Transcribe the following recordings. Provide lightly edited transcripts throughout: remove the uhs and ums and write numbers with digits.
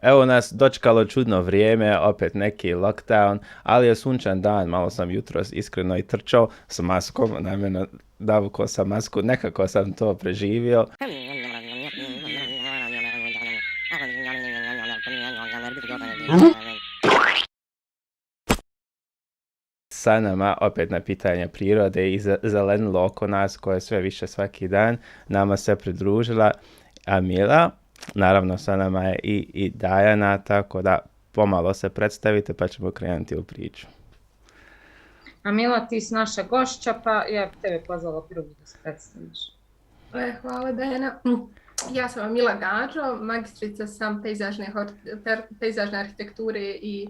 Evo nas dočekalo čudno vrijeme, opet neki lockdown, ali je sunčan dan, malo sam jutros iskreno i trčao s maskom, namjerno davukao sam masku, nekako sam to preživio. Sa nama opet na pitanje prirode i zelenilo oko nas koje sve više svaki dan nama se pridružila Amila. Naravno sa nama je i Dajana, tako da pomalo se predstavite pa ćemo krenuti u priču. Amila, ti si naša gošća, pa ja bih tebe pozvala prvo da se predstaviš. Hvala Dajana. Ja sam Amila Gađo, magistrica sam pejzažne arhitekture i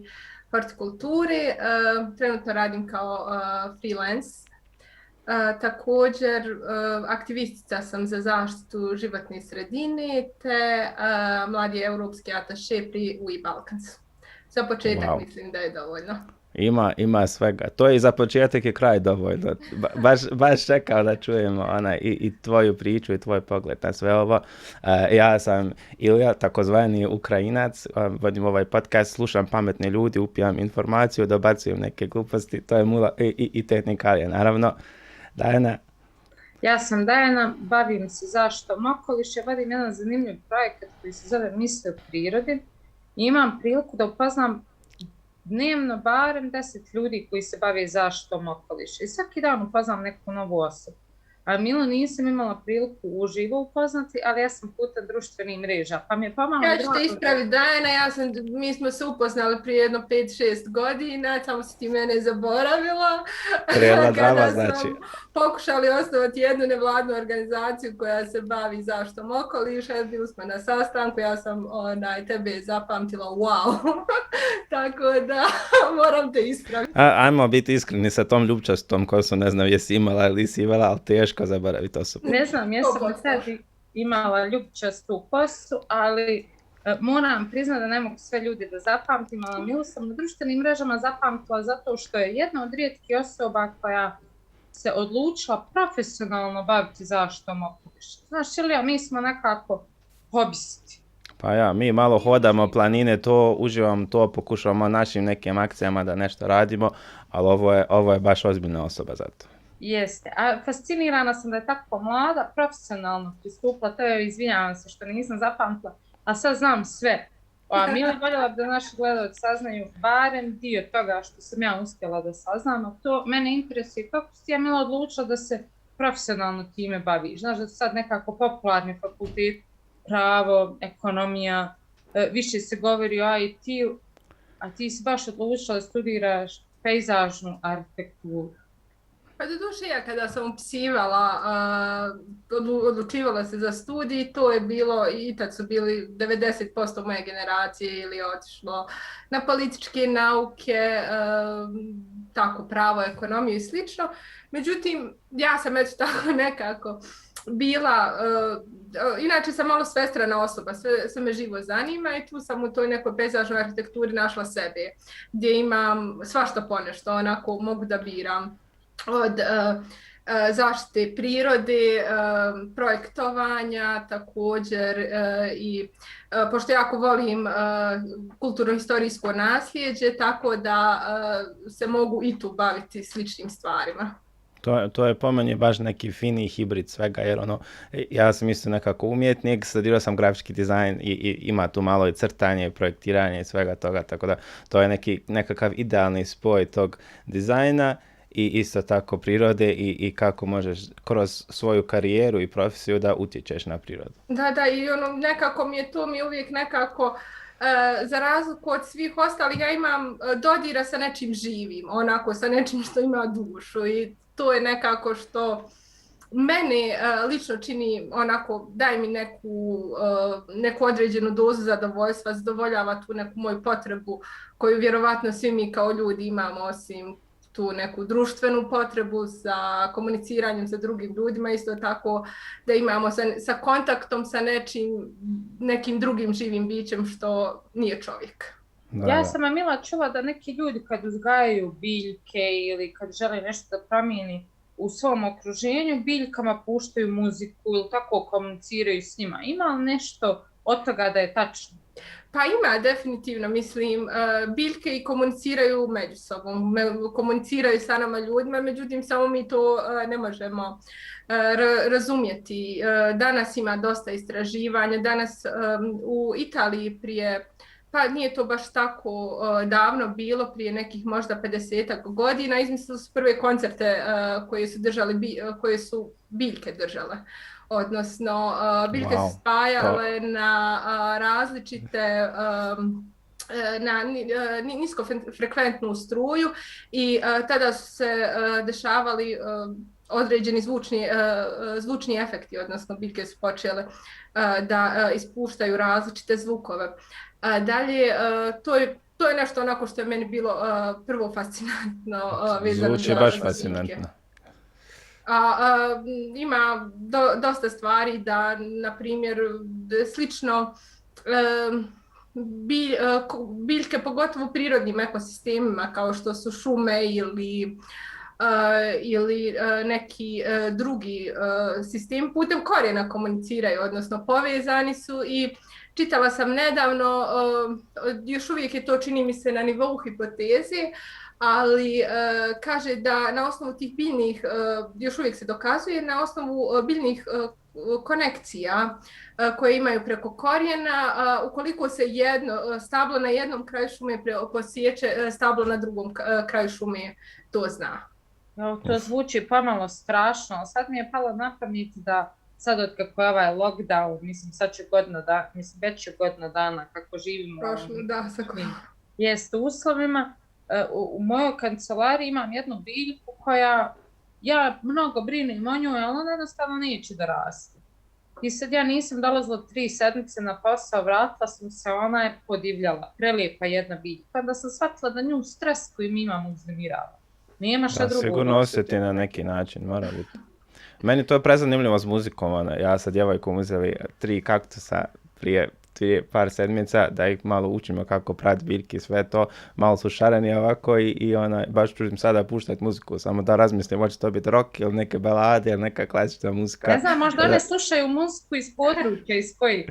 hortikulture. Trenutno radim kao freelance. Također aktivistica sam za zaštitu životne sredine te mladi europski ataše pri UI Balkans. Za početak mislim da je dovoljno. Ima svega. To je i za početak i kraj dovoljno. Baš čekao da čujemo i tvoju priču i tvoj pogled na sve ovo. Ja sam Ilija, takozvani Ukrajinac, vodim ovaj podcast, slušam pametne ljudi, upijam informaciju, dobacujem neke gluposti, to je mula i tehnikalija, naravno. Dajana? Ja sam Dajana, bavim se zaštitom okoliša, vodim jedan zanimljiv projekat koji se zove Misli o prirodi i imam priliku da upoznam dnevno barem 10 ljudi koji se bave zaštitom okoliša i svaki dan upoznam neku novu osobu. A Milu nisam imala priliku uživo upoznati, ali ja sam putem društvenih mreža, pa mi je pomalo... Ja ću te ispraviti, Dajana, mi smo se upoznali prije jedno 5-6 godina, samo si ti mene zaboravila. Drava, znači. Pokušali osnovati jednu nevladnu organizaciju koja se bavi zaštitom okoliša, bili smo na sastanku, ja sam tebe zapamtila, wow. Tako da moram te ispraviti. Ajmo biti iskreni sa tom ljubčastom kosom, ne znam jesi imala ili si imala, ali teško zaboraviti osobu. Ne znam, jesam li sad imala ljubčastu kosu, ali moram priznati da ne mogu sve ljudi da zapamtim, ali Milu sam na društvenim mrežama zapamtila zato što je jedna od rijetkih osoba koja se odlučila profesionalno baviti zaštitom okoliša. Znaš, Ilija, mi smo nekako hobisti. Pa ja, mi malo hodamo planine, to uživam, to pokušavamo našim nekim akcijama da nešto radimo, ali ovo je baš ozbiljna osoba za to. Jeste, a fascinirana sam da je tako mlada, profesionalno pristupila, to je, izvinjavam se što nisam zapamtila, a sad znam sve. Mila voljela da naši gledalci saznaju barem dio toga što sam ja uspjela da saznam, a to mene interesuje kako si ja Mila odlučila da se profesionalno time baviš. Znaš da su sad nekako popularni fakulteti, pravo, ekonomija, više se govori o IT-u, a ti si baš odlučila da studiraš pejzažnu arhitekturu. Pa doduše ja kada sam upisivala, odlučivala se za studij, to je bilo i tad su bili 90% moje generacije ili otišlo na političke nauke, tako pravo, ekonomiju i slično. Međutim, ja sam eto tako nekako bila, inače sam malo svestrana osoba, sve me živo zanima i tu sam u toj nekoj pejzažnoj arhitekturi našla sebe, gdje imam svašta ponešto, onako mogu da biram. Od zaštite prirode, projektovanja, također i pošto jako volim kulturno-historijsko nasljeđe, tako da se mogu i tu baviti sličnim stvarima. To je po meni baš neki fini hibrid svega, jer ja sam isto nekako umjetnik, studirao sam grafički dizajn i ima tu malo i crtanje i projektiranje i svega toga, tako da to je nekakav idealni spoj tog dizajna i isto tako prirode i kako možeš kroz svoju karijeru i profesiju da utječeš na prirodu. Da, i nekako mi je to uvijek nekako, za razliku od svih ostalih, ja imam dodira sa nečim živim, onako sa nečim što ima dušu i to je nekako što mene lično čini onako, daj mi neku određenu dozu zadovoljstva, zadovoljava tu neku moju potrebu koju vjerovatno svi mi kao ljudi imamo, osim tu neku društvenu potrebu za komuniciranjem sa drugim ljudima, isto tako da imamo sa kontaktom sa nekim drugim živim bićem što nije čovjek. Da. Ja sam Mila čula da neki ljudi kad uzgajaju biljke ili kad žele nešto da promijeni u svom okruženju, biljkama puštaju muziku ili tako komuniciraju s njima. Ima li nešto od toga da je tačno? Pa ima definitivno, mislim, biljke i komuniciraju među sobom, komuniciraju sa nama ljudima, međutim samo mi to ne možemo razumjeti. Danas ima dosta istraživanja, danas u Italiji pa nije to baš tako davno bilo, prije nekih možda 50-ak godina, izmislili su prve koncerte koje su biljke držale. Odnosno, biljke su spajale na različite na niskofrekventnu struju i tada su se dešavali određeni zvučni efekti, odnosno biljke su počele da ispuštaju različite zvukove. Dalje, to je nešto onako što je meni bilo prvo fascinantno. Zvuči baš fascinantno. Ima dosta stvari da, na primjer, slično biljke, pogotovo u prirodnim ekosistemima kao što su šume ili neki drugi sistem putem korijena komuniciraju, odnosno povezani su i čitala sam nedavno, još uvijek je to čini mi se na nivou hipoteze, ali kaže da na osnovu tih biljnih, još uvijek se dokazuje, na osnovu biljnih konekcija koje imaju preko korijena, ukoliko se stablo na jednom kraju šume posječe, stablo na drugom kraju šume to zna. To zvuči pomalo strašno. Sad mi je palo na pamet da sad od kako je ovaj lockdown, mislim sad će već je godina dana kako živimo jest u uslovima. U mojoj kancelariji imam jednu biljku koja, ja mnogo brinem o njoj, ali ona jednostavno neće da raste. I sad ja nisam dolazila 3 sedmice na posao, vratila sam se, ona je podivljala, prelijepa jedna biljka, da sam shvatila da nju stres koji mi imamo uznemirava. Nema šta drugo. Sigurno osjeti na neki način, mora biti. Meni to je prezanimljivo s muzikom, ja sa djevojkom uzeli 3 kaktusa prije par sedmica da ih malo učimo kako prati biljke i sve to, malo su šareni ovako i baš čužim sada puštati muziku, samo da razmislim, hoće to biti rock ili neke balade ili neka klasična muzika. Ne znam, možda one slušaju muziku iz područja, iz kojih.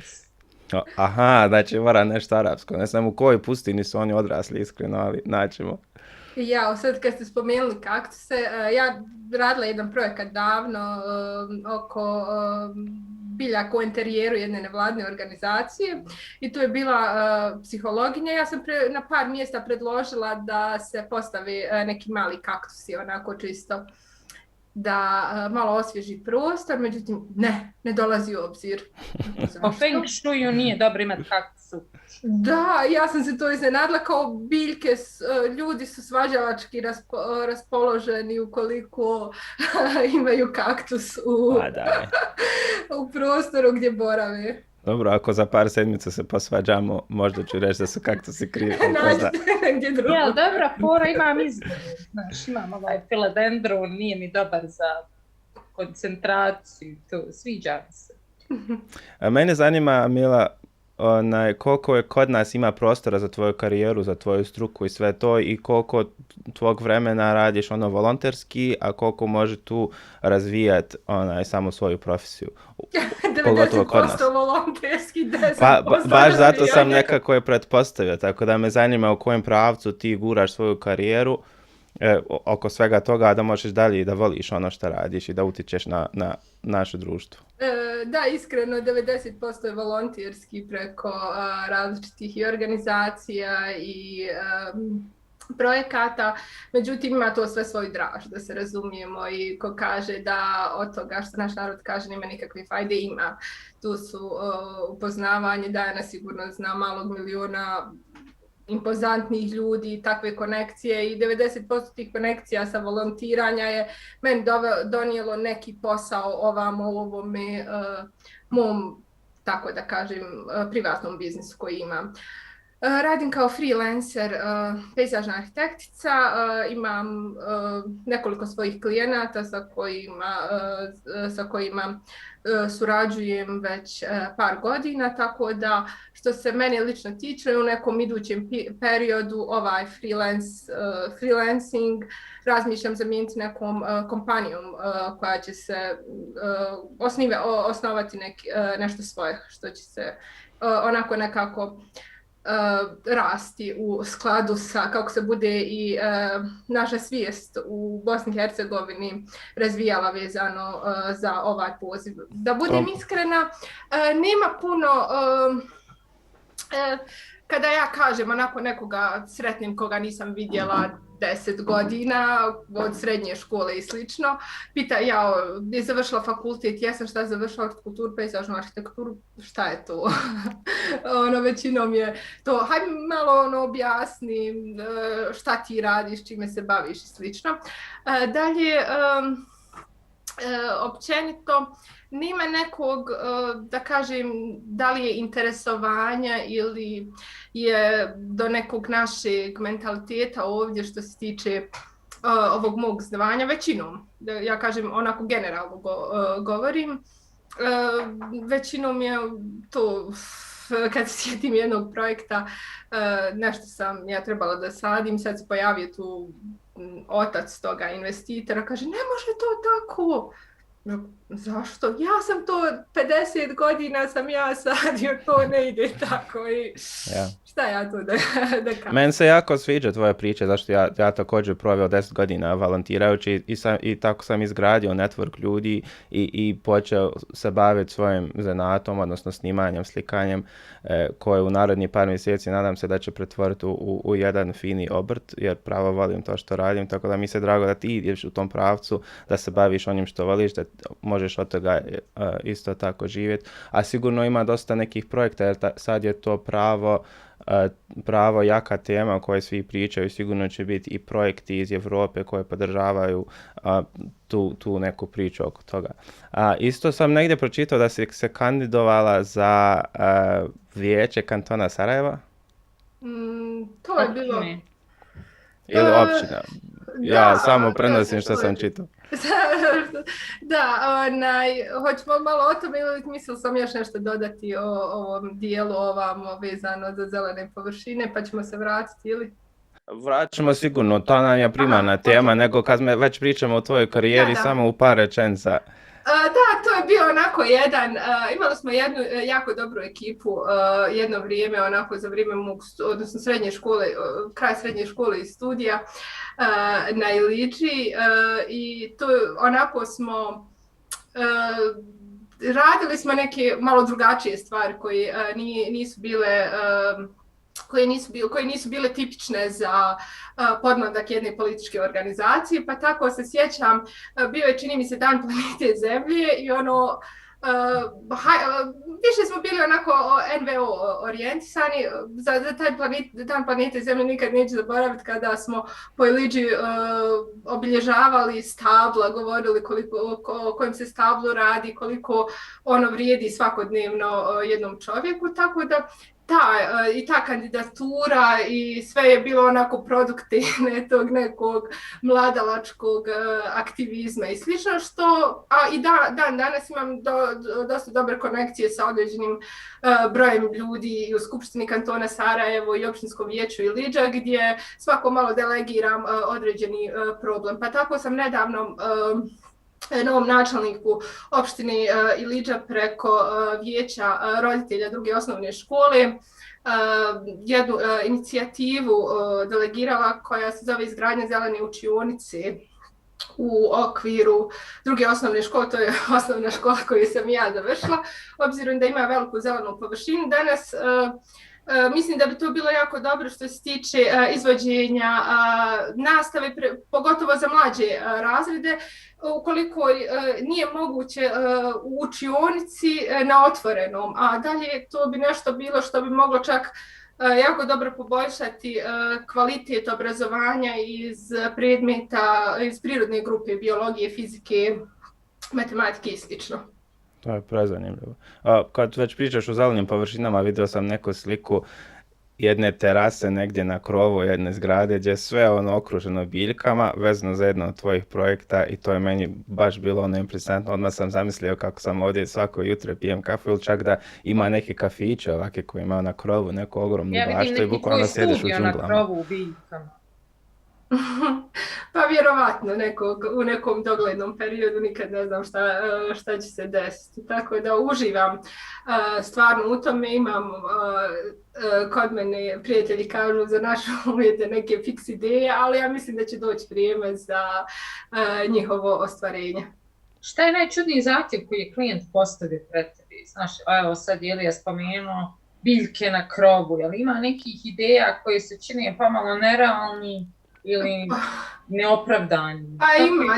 Aha, znači mora nešto arapsko, ne znam u kojoj pustini su oni odrasli iskreno, ali naćemo. Ja, sad kad ste spomenuli kaktuse, ja radila jedan projekat davno oko biljaka u interijeru jedne nevladine organizacije i tu je bila psihologinja. Ja sam na par mjesta predložila da se postavi neki mali kaktusi, onako čisto da malo osvježi prostor, međutim ne dolazi u obzir. Po feng shuiu nije dobro imati kaktusu. Da, ja sam se to iznenadila, kao biljke, ljudi su svađalački raspoloženi ukoliko imaju kaktus u prostoru gdje borave. Dobro, ako za par sedmica se posvađamo, možda ću reći da su kaktusi krivi. Negdje drugo. Ja, dobra fora, imam izbor. Znaš, imam ovaj filodendron, nije mi dobar za koncentraciju, sviđa mi se. A mene zanima, Mila, koliko je kod nas ima prostora za tvoju karijeru, za tvoju struku i sve to i koliko tvog vremena radiš volonterski, a koliko može tu razvijati samo svoju profesiju. 90% volonterski, 10% pa, baš zato sam nekako je pretpostavio, tako da me zanima u kojem pravcu ti guraš svoju karijeru oko svega toga, da možeš dalje i da voliš ono što radiš i da utičeš na naše društvo. Da, iskreno, 90% je volonterski preko različitih i organizacija i projekata, međutim ima to sve svoj draž, da se razumijemo, i ko kaže da od toga što naš narod kaže nema nikakve fajde, ima. Tu su upoznavanje, Dajana sigurno zna malog miliona impozantnih ljudi, takve konekcije, i 90% tih konekcija sa volontiranja je meni donijelo neki posao ovamo u ovome mom, tako da kažem, privatnom biznisu koji imam. Radim kao freelancer, pejzažna arhitektica, imam nekoliko svojih klijenata sa kojima surađujem već par godina, tako da što se mene lično tiče, u nekom idućem periodu ovaj freelancing razmišljam zamijeniti nekom kompanijom koja će se osnovati nešto svoje, što će se onako nekako rasti u skladu sa kako se bude i naša svijest u Bosni i Hercegovini razvijala vezano za ovaj poziv. Da budem iskrena, nema puno kada ja kažem onako nekoga sretnim koga nisam vidjela 10 godina od srednje škole i slično, pita ja je završila fakultet, jesam šta završila hortikulturu, pejzažnu arhitekturu, šta je to? Većinom je to, hajde malo objasni šta ti radiš, čime se baviš i slično. Dalje, općenito, nema nekog, da kažem, da li je interesovanja ili je do nekog našeg mentaliteta ovdje što se tiče ovog mog zvanja, većinom, ja kažem onako generalno govorim, većinom je to, kad se sjetim jednog projekta, nešto sam ja trebala da sadim, sad se pojavio tu otac toga investitora, kaže ne može to tako. Zašto? Ja sam to 50 godina sam ja sadio, to ne ide tako i šta ja tu da kažem. Meni se jako sviđa tvoja priča, zašto ja također proveo 10 godina volontirajući i tako sam izgradio network ljudi i počeo se baviti svojim zanatom, odnosno snimanjem, slikanjem, koje u narednih par mjeseci nadam se da će pretvoriti u jedan fini obrt, jer pravo volim to što radim, tako da mi se drago da ti ideš u tom pravcu, da se baviš onim što voliš, da možeš od toga isto tako živjeti, a sigurno ima dosta nekih projekta, jer sad je to pravo jaka tema o kojoj svi pričaju, sigurno će biti i projekti iz Europe koje podržavaju tu neku priču oko toga. Isto sam negdje pročitao da si se kandidovala za vijeće kantona Sarajeva. To je bilo... Ili općina. Ja samo prenosim što sam čitao. Da, hoćemo malo o tome ili mislila sam još nešto dodati o ovom dijelu ovamo vezano za zelene površine, pa ćemo se vratiti ili? Vraćamo sigurno, to nam je primarna tema, nego kad već pričamo o tvojoj karijeri, samo u par rečenica. Da, to je bio onako imali smo jednu jako dobru ekipu jedno vrijeme, onako za vrijeme odnosno srednje škole, kraj srednje škole i studija na Iliđi i to onako smo radili smo neke malo drugačije stvari koje nisu bile koje nisu bile tipične za podmladak jedne političke organizacije, pa tako se sjećam, bio je čini mi se Dan planete Zemlje i više smo bili onako NVO orijentisani, za taj Dan planete Zemlje nikad neću zaboraviti kada smo po Iliđi obilježavali stabla, govorili o kojem se stablu radi, koliko ono vrijedi svakodnevno jednom čovjeku, tako da i ta kandidatura i sve je bilo onako produktivne tog nekog mladalačkog aktivizma i slično i danas imam dosta dobre konekcije sa određenim brojem ljudi i u Skupštini kantona Sarajevo i općinskom vijeću Iliđa gdje svako malo delegiram određeni problem. Pa tako sam nedavno novom načelniku opštine Iliđa preko vijeća roditelja druge osnovne škole jednu inicijativu delegirala koja se zove izgradnja zelene učionice u okviru druge osnovne škole, to je osnovna škola koju sam ja završila, obzirom da ima veliku zelenu površinu. Danas mislim da bi to bilo jako dobro što se tiče izvođenja nastave, pogotovo za mlađe razrede, ukoliko nije moguće u učionici na otvorenom, a dalje to bi nešto bilo što bi moglo čak jako dobro poboljšati kvalitet obrazovanja iz predmeta, iz prirodne grupe biologije, fizike, matematike i slično. To je prezanimljivo. Kad već pričaš o zelenim površinama, vidio sam neku sliku jedne terase negdje na krovu jedne zgrade gdje je sve okruženo biljkama vezano za jedno od tvojih projekta i to je meni baš bilo impresantno. Odmah sam zamislio kako sam ovdje svako jutro pijem kafu ili čak da ima neke kafiće ovake koji ima na krovu neku ogromnu baštu i bukvalno sjediš u džunglama. Ja vidim neki tvoj studio na krovu u biljkama. Pa vjerovatno u nekom doglednom periodu, nikad ne znam šta će se desiti. Tako da uživam stvarno u tome. Imam kod mene prijatelji kažu za naše uvjete neke fiks ideje, ali ja mislim da će doći vrijeme za njihovo ostvarenje. Šta je najčudniji zahtjev koji je klijent postavio pred tebi? Znaš, evo sad Ilija spomenuo biljke na krovu, jel ima nekih ideja koje se čine pomalo nerealni ili neopravdani? Pa ima,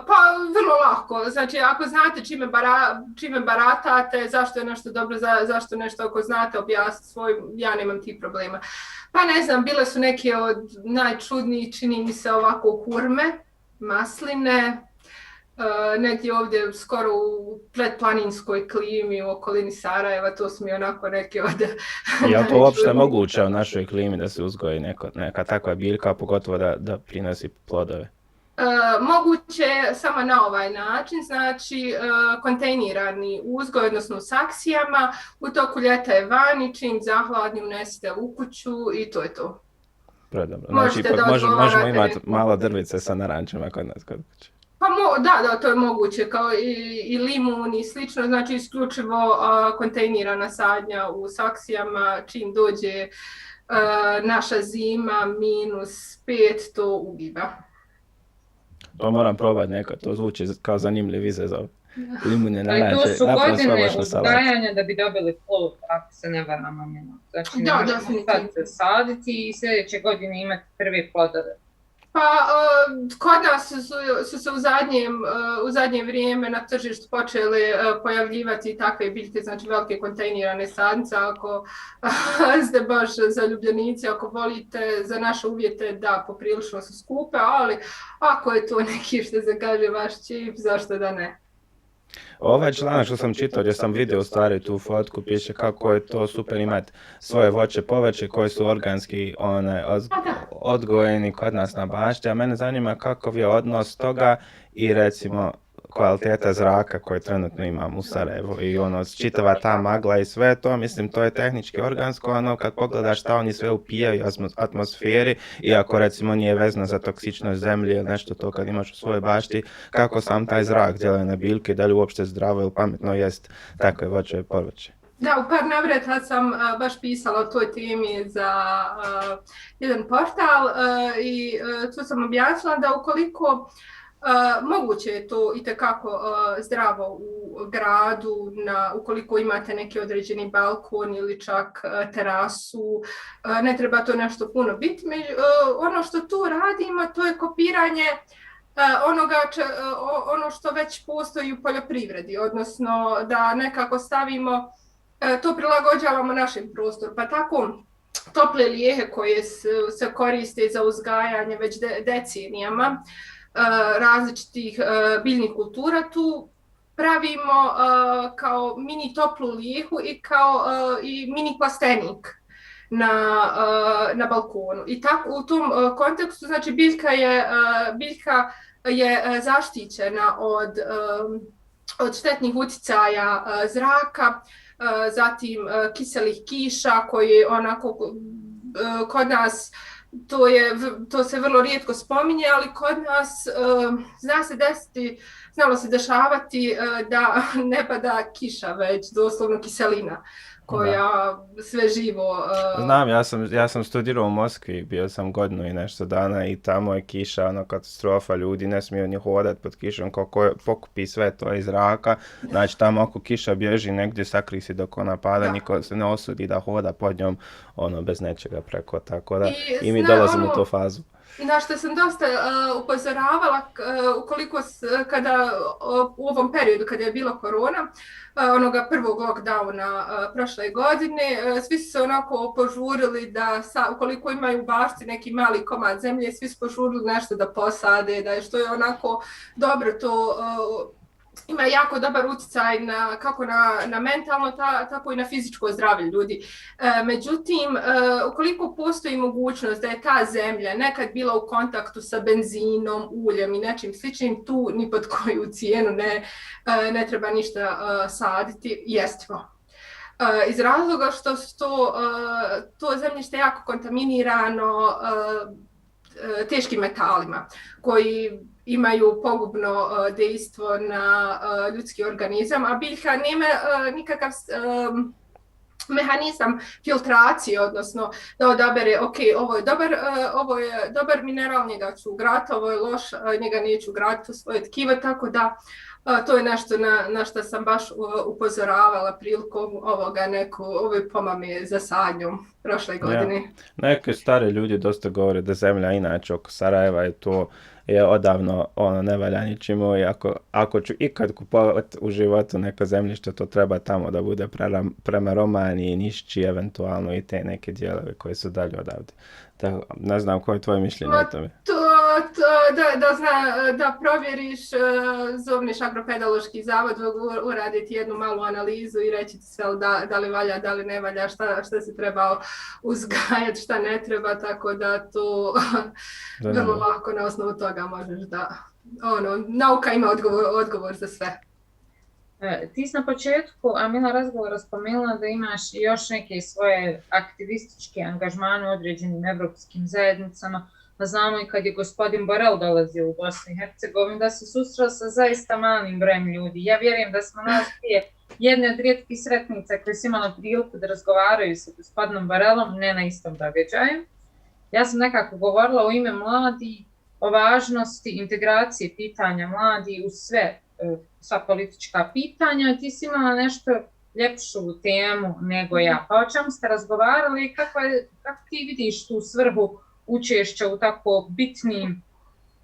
pa vrlo lako. Znači, ako znate čime baratate, zašto je nešto dobro, zašto nešto ako znate objasniti ja nemam tih problema. Pa ne znam, bile su neke od najčudnijih, čini mi se ovako hurme, masline, negdje ovdje skoro u predplaninskoj klimi u okolini Sarajeva, to su mi onako neke od... Je li to uopšte moguće u našoj klimi da se uzgoji neka takva biljka, pogotovo da prinosi plodove? Moguće samo na ovaj način, znači kontejnirani uzgoj, odnosno u saksijama, u toku ljeta je vani, čim zahladni unesete u kuću i to je to. Predobro, znači možemo imati malo drvice sa narančama kod nas kod kuće. Pa da, to je moguće, kao i limun i slično, znači isključivo kontejnirana sadnja u saksijama, čim dođe naša zima, -5, to ugiba. To moram probati nekad, to zvuči kao zanimljiv izazov. Limune naranče, to su godine uzgajanja da bi dobili plod, ako se ne varamo. Znači ne možemo sad saditi i sljedeće godine imati prve plodove. Pa kod nas su se u zadnje vrijeme na tržištu počele pojavljivati takve biljke, znači velike kontejnirane sadnice, ako ste baš zaljubljenici, ako volite za naše uvjete, da, poprilično su skupe, ali ako je to neki što se kaže vaš čip, zašto da ne? Ovaj članak što sam čitao, gdje sam vidio u stvari tu fotku, piše kako je to super imati svoje voće, povrće koji su organski odgojeni kod nas na bašti, a mene zanima kakav je odnos toga i recimo kvaliteta zraka koju trenutno imam u Sarajevu i čitava ta magla i sve to, mislim to je tehnički organsko, kad pogledaš šta oni sve upijaju atmosferi, iako recimo nije vezano za toksičnost zemlje ili nešto to kad imaš u svojoj bašti, kako sam taj zrak djeluje na biljke, da li uopšte zdravo ili pametno jest takve voće i povrće. Da, u par navrata sam baš pisala o toj temi za jedan portal i tu sam objasnila da ukoliko moguće je to itekako zdravo u gradu, ukoliko imate neki određeni balkon ili čak terasu, ne treba to nešto puno biti. Ono što tu radimo, to je kopiranje ono što već postoji u poljoprivredi, odnosno da nekako stavimo, to prilagođavamo našem prostoru, pa tako tople lijehe koje se koriste za uzgajanje već decenijama, različitih biljnih kultura, tu pravimo kao mini toplu lijehu i mini plastenik na balkonu. I tako u tom kontekstu, znači biljka je zaštićena od štetnih utjecaja zraka, zatim kiselih kiša koji onako kod nas to se vrlo rijetko spominje, ali kod nas znalo se dešavati da ne pada kiša, već doslovno kiselina koja sve živo... Znam, ja sam studirao u Moskvi, bio sam godinu i nešto dana i tamo je kiša, katastrofa, ljudi ne smiju ni hodati pod kišom, kako pokupi sve to iz zraka, znači tamo ako kiša bježi negdje, sakri si dok ona pada, niko se ne osudi da hoda pod njom, bez nečega preko, tako da i mi dolazimo u tu fazu. Na što sam dosta upozoravala, kada u ovom periodu kada je bila korona, onoga prvog lockdowna prošle godine, svi su se onako požurili da ukoliko imaju u bašti neki mali komad zemlje, svi su požurili nešto da posade, da je što je onako dobro to... Ima jako dobar utjecaj kako na mentalno, tako i na fizičko zdravlje ljudi. Međutim, ukoliko postoji mogućnost da je ta zemlja nekad bila u kontaktu sa benzinom, uljem i nečim sličnim, tu ni pod koju cijenu ne treba ništa saditi, jestivo. Iz razloga što su to zemljište jako kontaminirano teškim metalima koji imaju pogubno dejstvo na ljudski organizam, a biljka nema nikakav mehanizam filtracije, odnosno da odabere, ok, ovo je dobar mineral, njega ću ugraditi, ovo je loš, njega neću ugraditi u svoje tkivo, tako da to je nešto na što sam baš upozoravala prilikom ove pomame za sadnju prošle godine. Ja. Neki stari ljudi dosta govore da zemlja inače oko Sarajeva je to je odavno ne valja ničemu i ako ću ikad kupovati u životu neko zemljište, to treba tamo da bude prema Romaniji, Nišći, eventualno i te neke dijelove koje su dalje odavde. Ne znam koje je tvoje mišljenje o tome. Da provjeriš, zovniš Agropedološki zavod, uraditi jednu malu analizu i reći ti sve da li valja, da li ne valja, šta se treba uzgajati, šta ne treba, tako da to vrlo lako na osnovu toga možeš da... nauka ima odgovor za sve. Ti si na početku, Amila, razgovora spomenula da imaš još neke svoje aktivističke angažmane u određenim evropskim zajednicama. Znamo i kad je gospodin Borel dolazio u Bosnu i Hercegovinu da se susreo sa zaista malim brojem ljudi. Ja vjerujem da smo nas prije jedne od rijetkih sretnica koji su imali priliku da razgovaraju sa gospodinom Borelom, ne na istom događaju. Ja sam nekako govorila u ime mladi o važnosti integracije pitanja mladi u sva politička pitanja. Ti si imala nešto ljepšu temu nego ja. Pa o čemu ste razgovarali i kako ti vidiš tu svrhu učešća u tako bitnim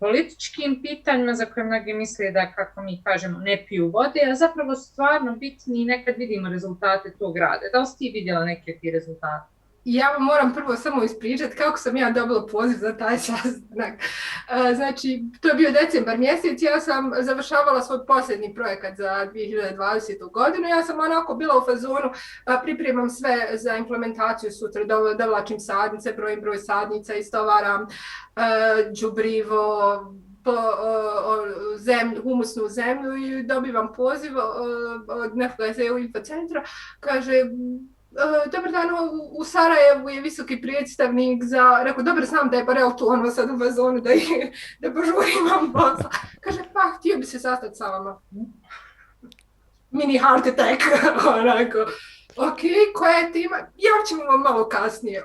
političkim pitanjima za koje mnogi misle da, kako mi kažemo, ne piju vode, a zapravo su stvarno bitni i nekad vidimo rezultate tog rada. Da li si ti vidjela neke od tih rezultate? Ja vam moram prvo samo ispričati kako sam ja dobila poziv za taj sastanak. Znači, to je bio decembar mjesec, ja sam završavala svoj posljednji projekat za 2020. godinu. Ja sam onako bila u fazonu, pripremam sve za implementaciju sutra, dovlačim sadnice, broj sadnica, istovaram đubrivo, humusnu zemlju i dobivam poziv od nekoga iz EU Infocentra, kaže... Dobar dan, u Sarajevu je visoki predstavnik za... Rekao, dobro, znam da je Borel tu, sad u fazonu da požurimam posla. Kaže, pa, htio bi se sastati sa vama. Mini heart attack, onako. Ok, koja je tema? Ja ćemo vam malo kasnije.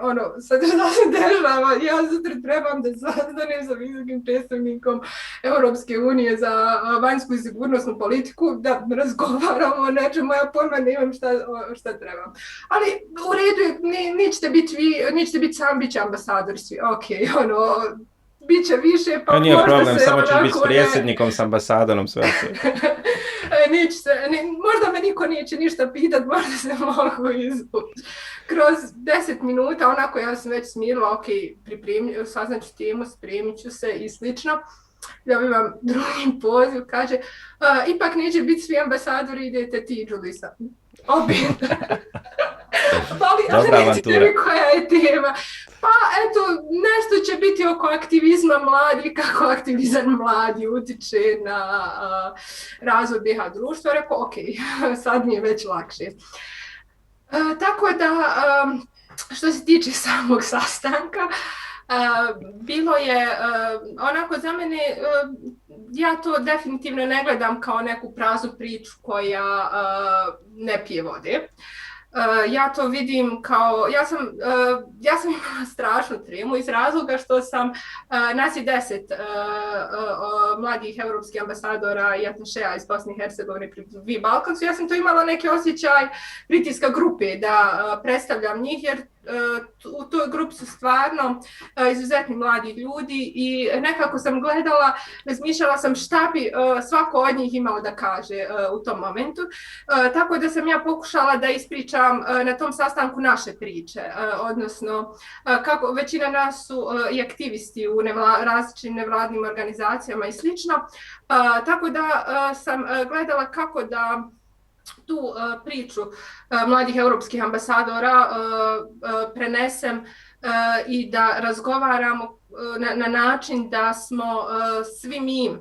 Sad šta se dešava? Ja sutra trebam da sastanem sa visokim predstavnikom Europske unije za vanjsku i sigurnosnu politiku, da razgovaramo o nečemu, ja pojma nemam šta trebam. Ali u redu je, nećete biti sam, bit će ambasador svi. Ok, bit će više, pa nije možda problem, se samo ćeš biti s predsjednikom, s ambasadorom, sve. Možda me niko neće ništa pitat, možda se mogu izvući. Kroz 10 minuta, onako ja sam već smirila, ok, saznaću temu, spremit ću se i slično. Dobivam drugi poziv, kaže, ipak neće biti svi ambasadori, idete ti, Julisa. Ali nećete mi koja je tema. Pa eto, nešto će biti oko aktivizma mladih, kako aktivizam mladi utiče na razvoj BiH društva. Rekao, ok, sad mi je već lakše. Tako da, što se tiče samog sastanka, bilo je onako za mene, ja to definitivno ne gledam kao neku praznu priču koja ne pije vode. Ja to vidim kao, ja sam imala strašnu tremu iz razloga što sam, nas je 10 mladih evropskih ambasadora i atašeja iz Bosne i Hercegovine pri Balkansu. Ja sam to imala neki osjećaj pritiska grupe da predstavljam njih, jer u toj grupi su stvarno izuzetni mladi ljudi i nekako sam gledala, razmišljala sam šta bi svako od njih imao da kaže u tom momentu. Tako da sam ja pokušala da ispričam na tom sastanku naše priče, odnosno kako većina nas su i aktivisti u različitim nevladnim organizacijama i slično. Tako da sam gledala kako da tu priču mladih europskih ambasadora prenesem i da razgovaramo na način da smo svi mi,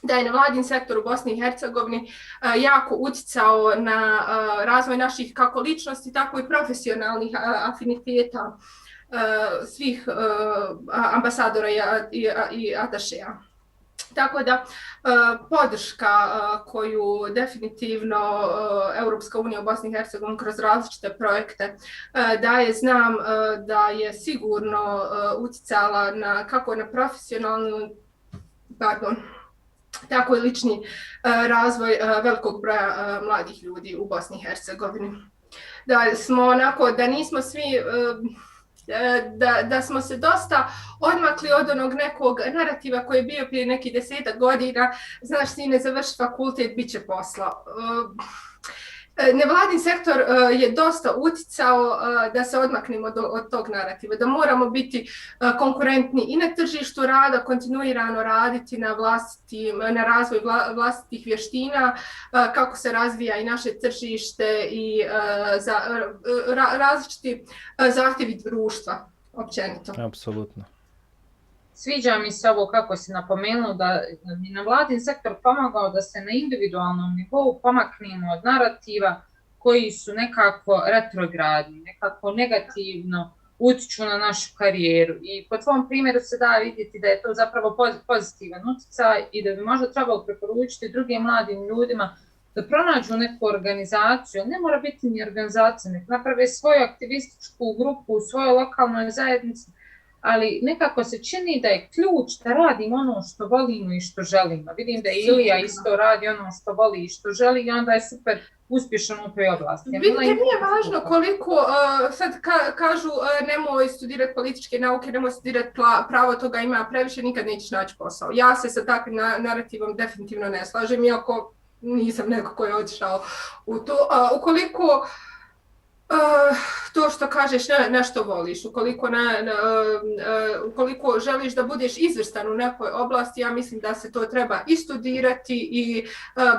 da je nevladin sektor u Bosni i Hercegovini jako utjecao na razvoj naših kako ličnosti, tako i profesionalnih afiniteta svih ambasadora i atašeja. Tako da podrška koju definitivno Europska unija u Bosni i Hercegovini kroz različite projekte daje, znam da je sigurno utjecala kako na profesionalnu, tako i lični razvoj velikog broja mladih ljudi u Bosni i Hercegovini. Da smo onako, da nismo svi da smo se dosta odmakli od onog nekog narativa koji je bio prije nekih 10 godina, znaš, sine, završi fakultet, bit će posla. Nevladin sektor je dosta utjecao da se odmaknemo od tog narativa, da moramo biti konkurentni i na tržištu rada, kontinuirano raditi na razvoj vlastitih vještina, kako se razvija i naše tržište i različiti zahtjevi društva općenito. Apsolutno. Sviđa mi se ovo kako si napomenuo da bi nevladin sektor pomagao da se na individualnom nivou pomaknemo od narativa koji su nekako retrogradni, nekako negativno utječu na našu karijeru. I po tvom primjeru se da vidjeti da je to zapravo pozitivan utjecaj i da bi možda trebalo preporučiti drugim mladim ljudima da pronađu neku organizaciju, ne mora biti ni organizacija, nek naprave svoju aktivističku grupu u svojoj lokalnoj zajednici, ali nekako se čini da je ključ da radimo ono što volimo i što želimo. Vidim da Ilija isto radi ono što voli i što želi i onda je super uspješan u toj oblasti. Vidite, nije važno koliko, sad kažu nemoj studirati političke nauke, nemoj studirati pravo, toga ima previše, nikad nećeš naći posao. Ja se sa takvim narativom definitivno ne slažem, iako nisam neko koji je otišao u to. Ukoliko to što kažeš nešto voliš, ukoliko želiš da budeš izvrstan u nekoj oblasti, ja mislim da se to treba i studirati i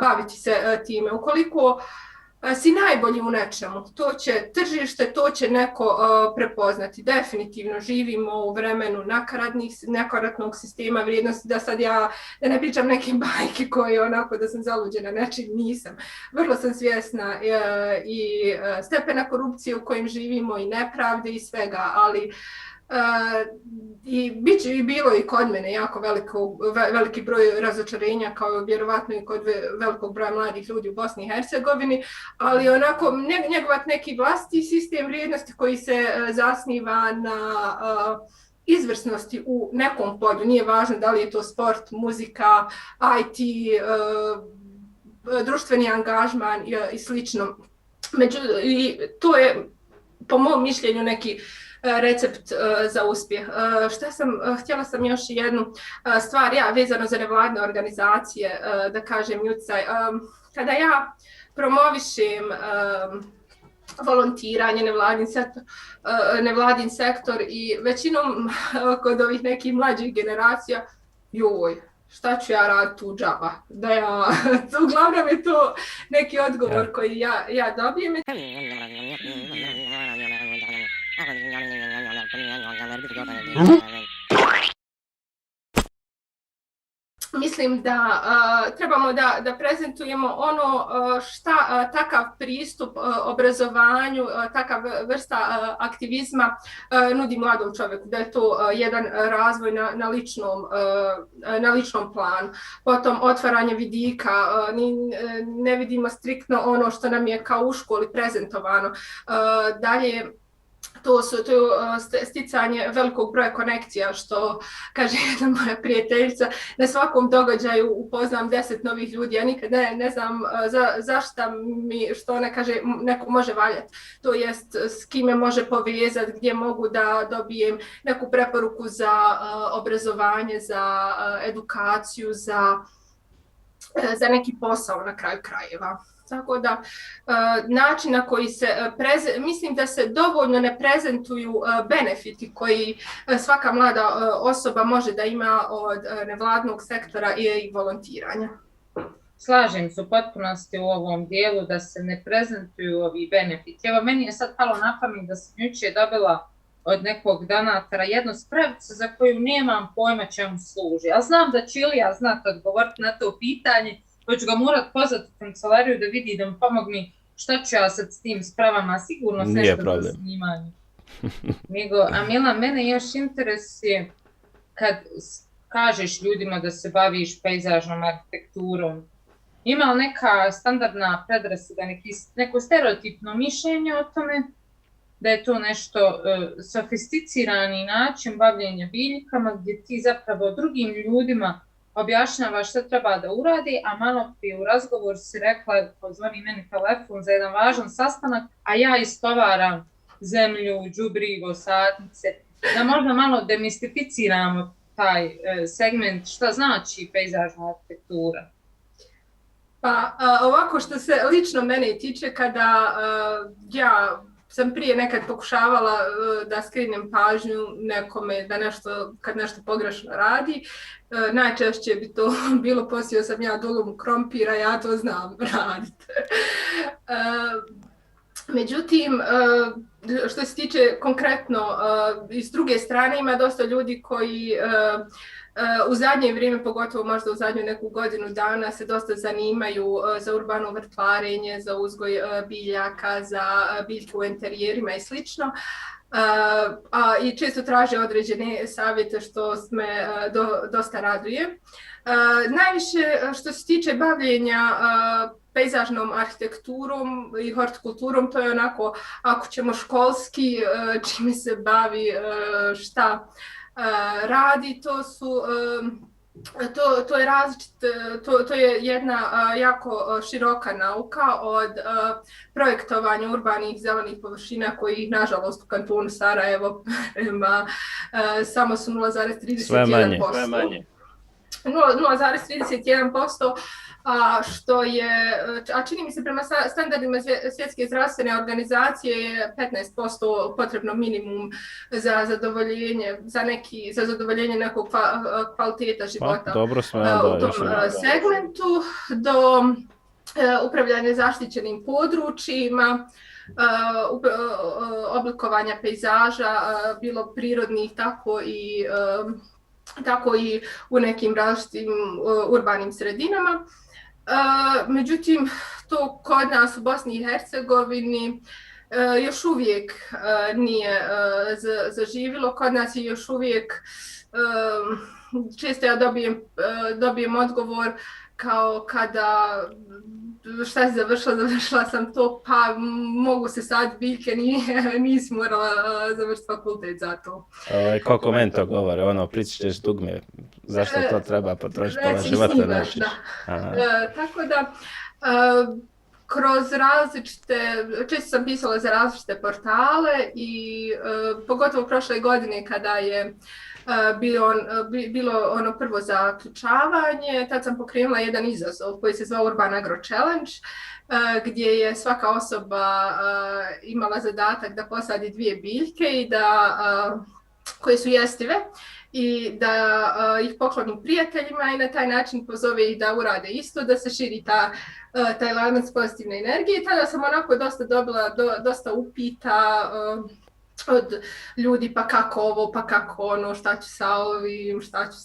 baviti se time. Ukoliko si najbolji u nečemu, to će tržište, to će neko prepoznati. Definitivno živimo u vremenu nakaradnog sistema vrijednosti, da sad ja da ne pričam neke bajke koje onako da sam zaluđena nečim, nisam. Vrlo sam svjesna i stepena korupcije u kojim živimo i nepravde i svega, ali i bilo i kod mene jako veliki broj razočarenja, kao vjerovatno i kod velikog broja mladih ljudi u Bosni i Hercegovini, ali onako njegovat neki vlastiti sistem vrijednosti koji se zasniva na izvrsnosti u nekom polju, nije važno da li je to sport, muzika, IT, društveni angažman i slično. I to je po mom mišljenju neki recept za uspjeh. Htjela sam još jednu stvar, vezano za nevladine organizacije, da kažem, utjecaj. Kada ja promovišem volontiranje, nevladin sektor i većinom kod ovih nekih mlađih generacija, šta ću ja raditi tu džaba? Uglavnom je to neki odgovor koji ja dobijem. Mislim da trebamo da prezentujemo ono šta takav pristup obrazovanju, takav vrsta aktivizma nudi mladom čovjeku, da je to jedan razvoj na ličnom planu. Potom otvaranje vidika, ne vidimo striktno ono što nam je kao u školi prezentovano. Dalje, to je sticanje velikog broja konekcija, što kaže jedna moja prijateljica, na svakom događaju upoznam 10 novih ljudi, ja nikad ne znam zašto mi, što ona kaže, neko može valjati, to jest s kime može povezati, gdje mogu da dobijem neku preporuku za obrazovanje, za edukaciju, za neki posao na kraju krajeva. Tako da način na koji se, mislim da se dovoljno ne prezentuju benefiti koji svaka mlada osoba može da ima od nevladnog sektora i volontiranja. Slažem se u potpunosti u ovom dijelu da se ne prezentuju ovi benefiti. Evo, meni je sad palo na pamet da sam jučer dobila od nekog donatora jednu spravicu za koju nemam pojma čemu služi. A znam da će Ilija znati odgovoriti na to pitanje, pa ću ga morat pozvati u kancelariju da vidi da mi pomogne šta ću ja sad s tim spravama, sigurno nešto za snimanje. A Mila, mene još interesuje kad kažeš ljudima da se baviš pejzažnom arhitekturom, ima li neka standardna predrasuda, neko stereotipno mišljenje o tome, da je to nešto sofisticirani način bavljenja biljkama gdje ti zapravo drugim ljudima objašnjavaš šta treba da uradi, a malo prije u razgovor si rekla, pozvoni meni telefon za jedan važan sastanak, a ja istovaram zemlju, đubrivo, sadnice, da možda malo demistificiramo taj segment, šta znači pejzažna arhitektura. Pa ovako, što se lično mene tiče, kada ja sam prije nekad pokušavala da skrenem pažnju nekome da kad nešto pogrešno radi, najčešće bi to bilo posio sam ja dolom krompira, ja to znam raditi. Međutim, što se tiče konkretno, i s druge strane ima dosta ljudi koji u zadnje vrijeme, pogotovo možda u zadnju neku godinu dana, se dosta zanimaju za urbano vrtlarenje, za uzgoj biljaka, za biljke u interijerima i slično. I često traže određene savjete što me dosta raduje. Najviše što se tiče bavljenja pejzažnom arhitekturom i hortikulturom, to je onako, ako ćemo školski, čime se bavi, šta radi, to je različit, to je jedna jako široka nauka od projektovanja urbanih zelenih površina koji nažalost u kantonu Sarajevo samo su 0,31%. Sve manje. 0,31%, a čini mi se prema standardima Svjetske zdravstvene organizacije je 15% potrebno minimum za zadovoljenje nekog kvaliteta života. Pa, dobro smo u tom segmentu, do upravljanja zaštićenim područjima, oblikovanja pejzaža, bilo prirodnih, tako i u nekim različitim urbanim sredinama. Međutim, to kod nas u Bosni i Hercegovini još uvijek nije zaživilo. Kod nas je još uvijek, često ja dobijem odgovor kao kada šta si završila sam to, pa mogu se sad biljke, nisi morala završiti fakultet za to. Koliko meni to govore, pričišćeš dugme, zašto to treba potrošiti pola života nečiš. Tako da, kroz često sam pisala za različite portale i pogotovo prošle godine kada je bilo ono prvo zaključavanje, tad sam pokrenula jedan izazov koji se zvao Urban Agro Challenge, gdje je svaka osoba imala zadatak da posadi 2 biljke i koje su jestive i da ih pokloni prijateljima i na taj način pozove ih da urade isto, da se širi taj lanac pozitivne energije. Tada sam onako dobila dosta upita od ljudi, pa kako ovo, pa kako ono, šta ću sa ovim, šta ću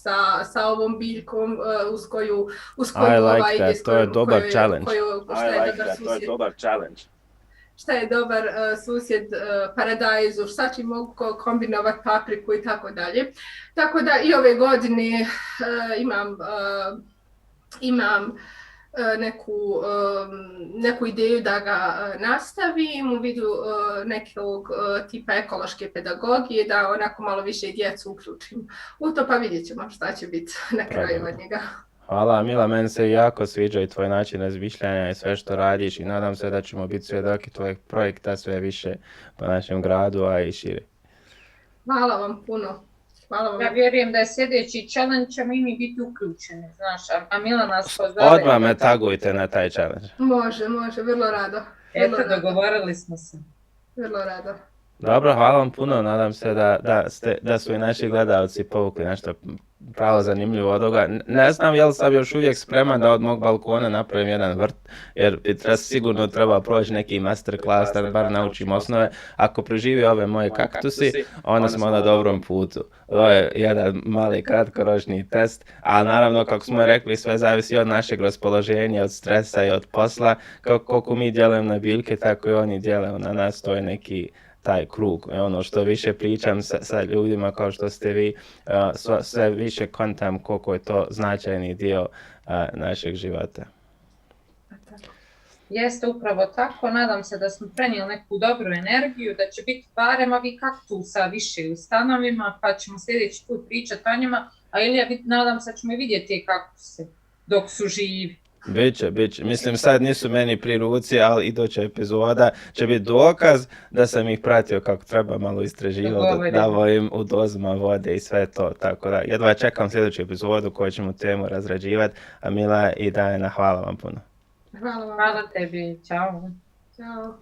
sa ovom biljkom uz koju ide. To je dobar challenge. Šta je dobar susjed paradajzu, šta će mogu kombinovati papriku i tako dalje. Tako da i ove godine imam neku ideju da ga nastavim u vidu nekog tipa ekološke pedagogije, da onako malo više djecu uključim u to, pa vidjet ćemo šta će biti na kraju od njega. Hvala Mila, meni se jako sviđa i tvoj način razmišljanja i sve što radiš i nadam se da ćemo biti svjedoki tvojeg projekta sve više po našem gradu, a i šire. Hvala vam puno. Ja vjerujem da je sljedeći challenge ćemo i mi biti uključeni, znaš, a Mila nas pozove. Odmah me tagujte na taj challenge. Može, vrlo rado. Eto, dogovorili smo se. Vrlo rado. Dobro, hvala vam puno, nadam se da su i naši gledalci povukli nešto pravo zanimljivo od ovoga. Ne znam je li sam još uvijek spreman da od mog balkona napravim jedan vrt, jer sigurno treba proći neki masterclass, da bar naučim osnove. Ako preživi ove moje kaktusi, onda smo na dobrom putu. Ovo je jedan mali kratkoročni test, a naravno, kako smo rekli, sve zavisi od našeg raspoloženja, od stresa i od posla. Koliko mi djelujemo na biljke, tako i oni djeluju na nas, to je neki taj krug. Ono što više pričam sa ljudima kao što ste vi, sve više kontam koliko je to značajni dio našeg života. Jeste upravo tako, nadam se da smo prenijeli neku dobru energiju, da će biti barem ovi kaktusa više u stanovima, pa ćemo sljedeći put pričati o njima, a Ilija, nadam se da ćemo i vidjeti te kaktuse dok su živi. Biće. Mislim, sad nisu meni pri ruci, ali iduća epizoda će biti dokaz da sam ih pratio kako treba, malo istraživao, davao im u dozama vode i sve to. Tako da, jedva čekam sljedeću epizodu koju ćemo temu razrađivati. A Mila i Dajana, hvala vam puno. Hvala vam. Hvala tebi, čao. Ćao.